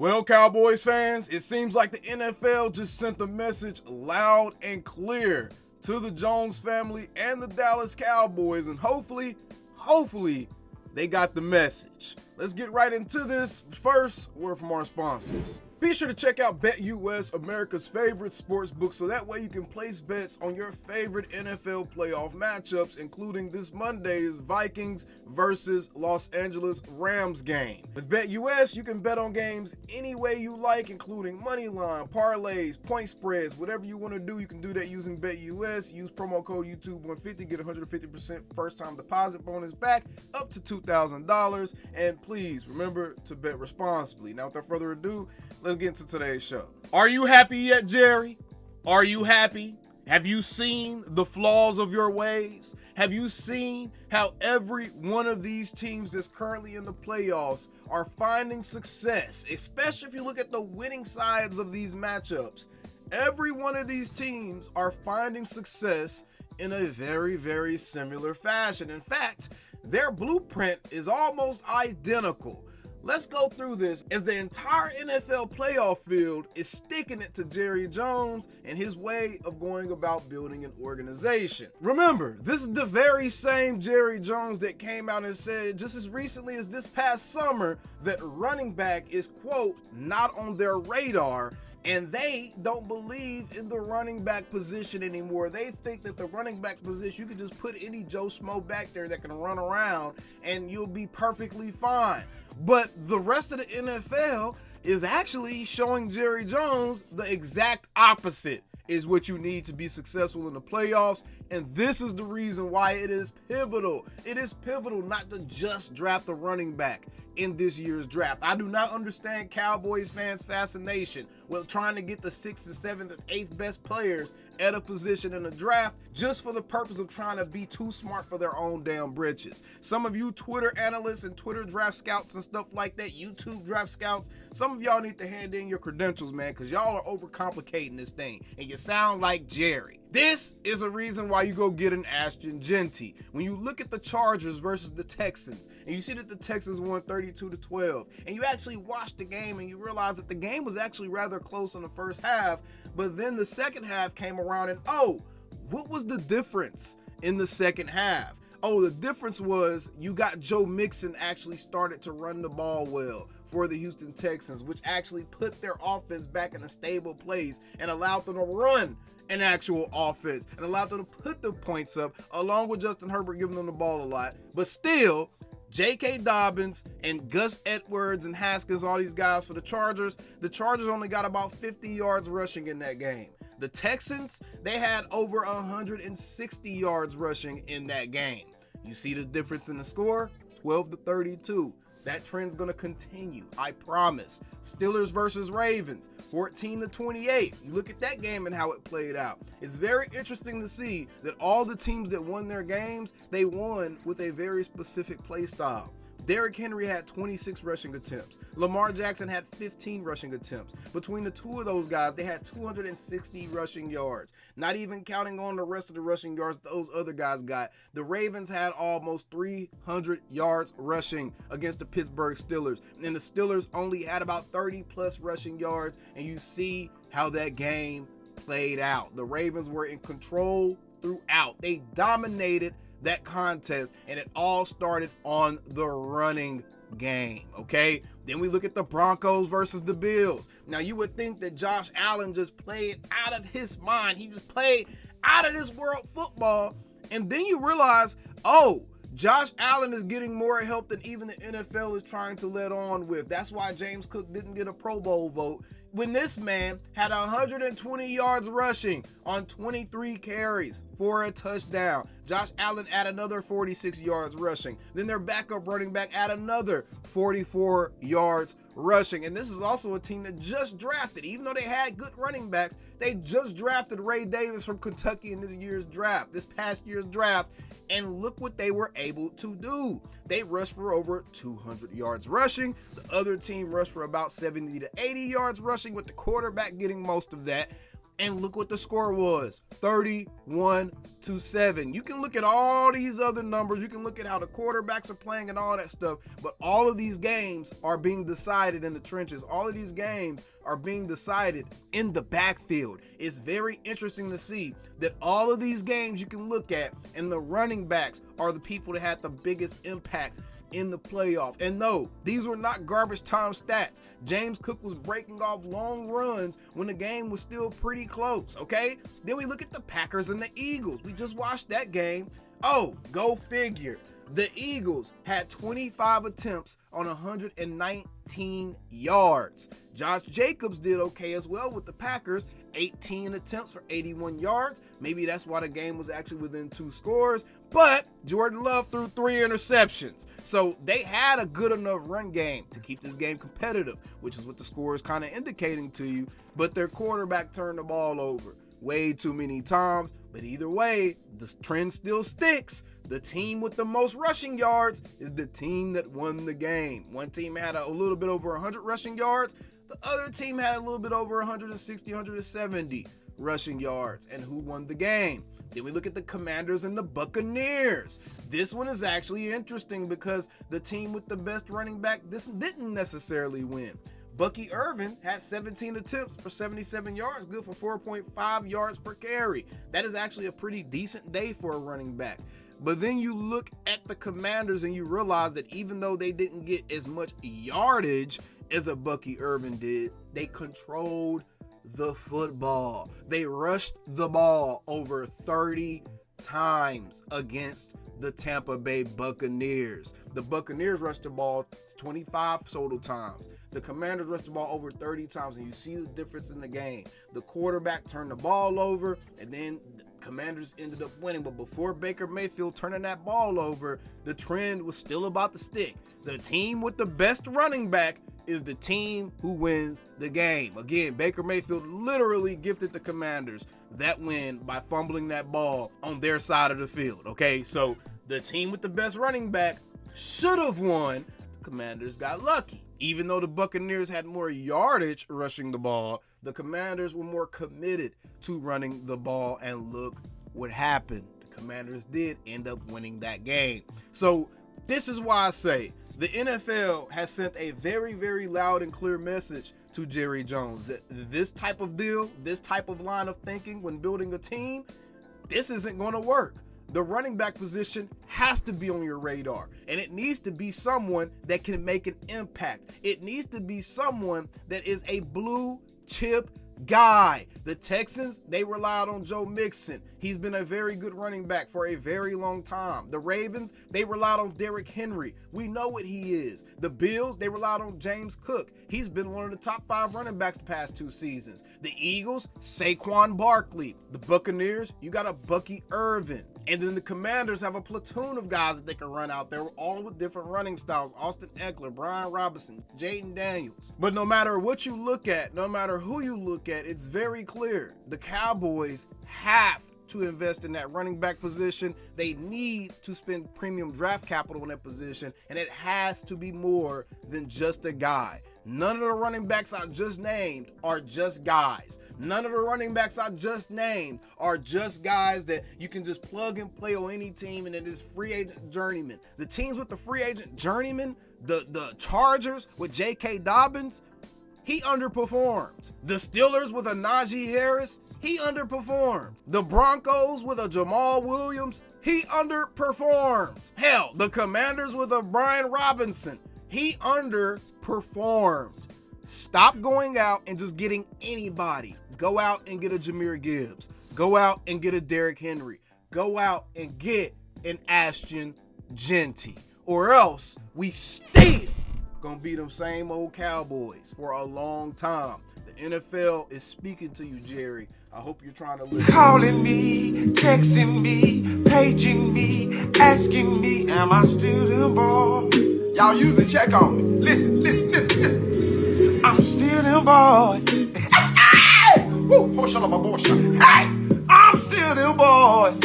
Well, Cowboys fans, it seems like the NFL just sent a message loud and clear to the Jones family and the Dallas Cowboys, and hopefully, they got the message. Let's get right into this. First, word from our sponsors. Be sure to check out BetUS, America's favorite sports book, so that way you can place bets on your favorite NFL playoff matchups, including this Monday's Vikings versus Los Angeles Rams game. With BetUS, you can bet on games any way you like, including money line, parlays, point spreads, whatever you want to do, you can do that using BetUS. Use promo code YouTube150, get 150% first-time deposit bonus back up to $2,000, and please remember to bet responsibly. Now, without further ado, let's get into today's show. Are you happy yet, Jerry? Are you happy? Have you seen the flaws of your ways? Have you seen how every one of these teams that's currently in the playoffs are finding success, especially if you look at the winning sides of these matchups? Every one of these teams are finding success in a very, very similar fashion. In fact, their blueprint is almost identical. Let's go through this as the entire NFL playoff field is sticking it to Jerry Jones and his way of going about building an organization. Remember, this is the very same Jerry Jones that came out and said just as recently as this past summer that running back is, quote, not on their radar. And they don't believe in the running back position anymore. They think that the running back position, you can just put any Joe Schmo back there that can run around and you'll be perfectly fine. But the rest of the NFL is actually showing Jerry Jones the exact opposite is what you need to be successful in the playoffs. And this is the reason why it is pivotal. It is pivotal not to just draft a running back in this year's draft. I do not understand Cowboys fans' fascination with trying to get the 6th and 7th and 8th best players at a position in the draft just for the purpose of trying to be too smart for their own damn britches. Some of you Twitter analysts and Twitter draft scouts and stuff like that, YouTube draft scouts, some of y'all need to hand in your credentials, man, because y'all are overcomplicating this thing and you sound like Jerry. This is a reason why you go get an Ashton Genty. When you look at the Chargers versus the Texans, and you see that the Texans won 32-12, and you actually watch the game and you realize that the game was actually rather close in the first half, but then the second half came around and, what was the difference in the second half? The difference was you got Joe Mixon actually started to run the ball well for the Houston Texans, which actually put their offense back in a stable place and allowed them to run an actual offense and allowed them to put the points up, along with Justin Herbert giving them the ball a lot. But still, J.K. Dobbins and Gus Edwards and Haskins, all these guys for the Chargers only got about 50 yards rushing in that game. The Texans, they had over 160 yards rushing in that game. You see the difference in the score? 12-32. That trend's going to continue, I promise. Steelers versus Ravens, 14-28. You look at that game and how it played out. It's very interesting to see that all the teams that won their games, they won with a very specific play style. Derrick Henry had 26 rushing attempts. Lamar Jackson had 15 rushing attempts. Between the two of those guys, they had 260 rushing yards. Not even counting on the rest of the rushing yards those other guys got. The Ravens had almost 300 yards rushing against the Pittsburgh Steelers. And the Steelers only had about 30 plus rushing yards. And you see how that game played out. The Ravens were in control throughout. They dominated that contest, and it all started on the running game, okay? Then we look at the Broncos versus the Bills. Now, you would think that Josh Allen just played out of his mind. He just played out of this world football, and then you realize, Josh Allen is getting more help than even the NFL is trying to let on with. That's why James Cook didn't get a Pro Bowl vote when this man had 120 yards rushing on 23 carries for a touchdown. Josh Allen had another 46 yards rushing. Then their backup running back had another 44 yards rushing. And this is also a team that just drafted, even though they had good running backs, they just drafted Ray Davis from Kentucky in this past year's draft. And look what they were able to do. They rushed for over 200 yards rushing. The other team rushed for about 70 to 80 yards rushing, with the quarterback getting most of that. And look what the score was, 31-7. You can look at all these other numbers. You can look at how the quarterbacks are playing and all that stuff. But all of these games are being decided in the trenches. All of these games are being decided in the backfield. It's very interesting to see that all of these games you can look at, and the running backs are the people that had the biggest impact in the playoff. And no, these were not garbage time stats. James Cook was breaking off long runs when the game was still pretty close, okay? Then we look at the Packers and the Eagles. We just watched that game. Oh, go figure. The Eagles had 25 attempts on 119 yards. Josh Jacobs did okay as well with the Packers, 18 attempts for 81 yards. Maybe that's why the game was actually within 2 scores. But Jordan Love threw 3 interceptions. So they had a good enough run game to keep this game competitive, which is what the score is kind of indicating to you. But their quarterback turned the ball over way too many times. But either way, the trend still sticks. The team with the most rushing yards is the team that won the game. One team had a little bit over 100 rushing yards. The other team had a little bit over 160, 170 rushing yards. And who won the game? Then we look at the Commanders and the Buccaneers. This one is actually interesting because the team with the best running back, this didn't necessarily win. Bucky Irvin had 17 attempts for 77 yards, good for 4.5 yards per carry. That is actually a pretty decent day for a running back. But then you look at the Commanders and you realize that even though they didn't get as much yardage as a Bucky Irvin did, they controlled the football. They rushed the ball over 30 times against the Tampa Bay Buccaneers. The Buccaneers rushed the ball 25 total times. The Commanders rushed the ball over 30 times, and you see the difference in the game. The quarterback turned the ball over, and then the Commanders ended up winning. But before Baker Mayfield turning that ball over, the trend was still about to stick. The team with the best running back is the team who wins the game. Again, Baker Mayfield literally gifted the Commanders that win by fumbling that ball on their side of the field. Okay, so the team with the best running back should have won. The Commanders got lucky. Even though the Buccaneers had more yardage rushing the ball, the Commanders were more committed to running the ball, and look what happened. The Commanders did end up winning that game. So this is why I say the NFL has sent a very, very loud and clear message to Jerry Jones that this type of deal, this type of line of thinking when building a team, this isn't going to work. The running back position has to be on your radar, and it needs to be someone that can make an impact. It needs to be someone that is a blue chip guy. The Texans, they relied on Joe Mixon. He's been a very good running back for a very long time. The Ravens, they relied on Derrick Henry. We know what he is. The Bills, they relied on James Cook. He's been one of the top 5 running backs the past 2 seasons. The Eagles, Saquon Barkley. The Buccaneers, you got a Bucky Irvin. And then the Commanders have a platoon of guys that they can run out there, all with different running styles. Austin Eckler, Brian Robinson, Jaden Daniels. But no matter what you look at, no matter who you look at, it's very clear. The Cowboys have to invest in that running back position. They need to spend premium draft capital in that position, and it has to be more than just a guy. None of the running backs I just named are just guys. None of the running backs I just named are just guys that you can just plug and play on any team, and it is free agent journeyman. The teams with the free agent journeyman, the Chargers with J.K. Dobbins, he underperformed. The Steelers with a Najee Harris, he underperformed. The Broncos with a Jamal Williams, he underperformed. Hell, the Commanders with a Brian Robinson, he underperformed. Stop going out and just getting anybody. Go out and get a Jahmyr Gibbs. Go out and get a Derrick Henry. Go out and get an Ashton Genty. Or else we still gonna be them same old Cowboys for a long time. The NFL is speaking to you, Jerry. I hope you're trying to listen. Calling me, texting me, paging me, asking me, am I still them boys? Y'all usually check on me. Listen. I'm still them boys. Hey! Woo! Oh, shut up, my boy. Hey! I'm still them boys.